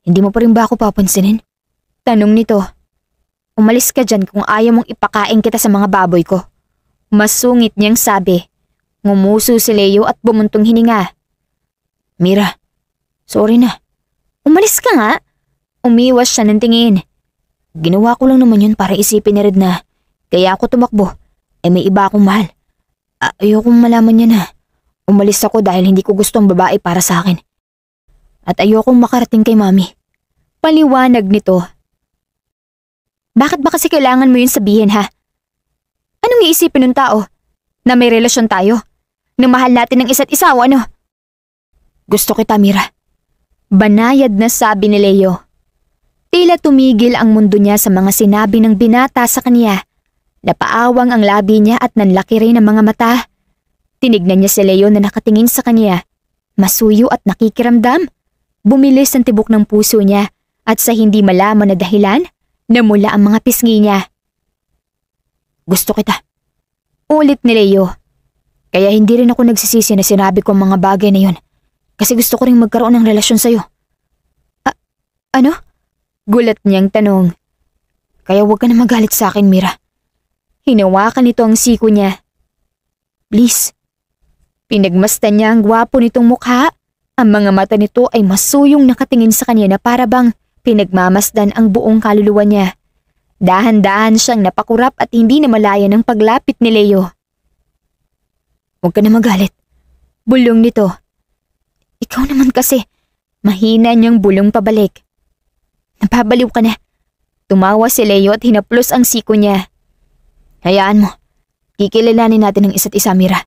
Hindi mo pa rin ba ako papansinin? Tanong nito. Umalis ka dyan kung ayaw mong ipakain kita sa mga baboy ko. Masungit niyang sabi. Ngumuso si Leo at bumuntong hininga. Mira, sorry na. Umalis ka nga. Umiwas siya ng tingin. Ginawa ko lang naman yun para isipin ni Red na kaya ako tumakbo. May iba akong mahal. Ayokong malaman niya na umalis ako dahil hindi ko gusto ang babae para sa akin. At ayokong makarating kay mami. Paliwanag nito. Bakit ba kasi kailangan mo yun sabihin ha? Anong iisipin ng tao? Na may relasyon tayo? Na mahal natin ng isa't isa o ano? Gusto kita, Mira. Banayad na sabi ni Leo. Tila tumigil ang mundo niya sa mga sinabi ng binata sa kanya. Napaawang ang labi niya at nanlaki rin ang mga mata. Tinignan niya si Leo na nakatingin sa kanya. Masuyo at nakikiramdam. Bumilis ang tibok ng puso niya at sa hindi malaman na dahilan, namula ang mga pisngi niya. Gusto kita. Ulit ni Leo. Kaya hindi rin ako nagsisisi na sinabi ko ang mga bagay na yun. Kasi gusto ko rin magkaroon ng relasyon sa'yo. Ano? Gulat niyang tanong. Kaya huwag ka na magalit sa akin, Mira. Hinawakan nito ang siko niya. Please. Pinagmasdan niya ang gwapo nitong mukha. Ang mga mata nito ay masuyong nakatingin sa kanya na para bang pinagmamasdan ang buong kaluluwa niya. Dahan-dahan siyang napakurap at hindi na malaya ng paglapit ni Leo. Huwag ka na magalit. Bulong nito. Ikaw naman kasi. Mahina niyang bulong pabalik. Napabaliw ka na. Tumawa si Leo at hinaplos ang siko niya. Hayaan mo. Kikilalanin natin ang isa't isa, Mira.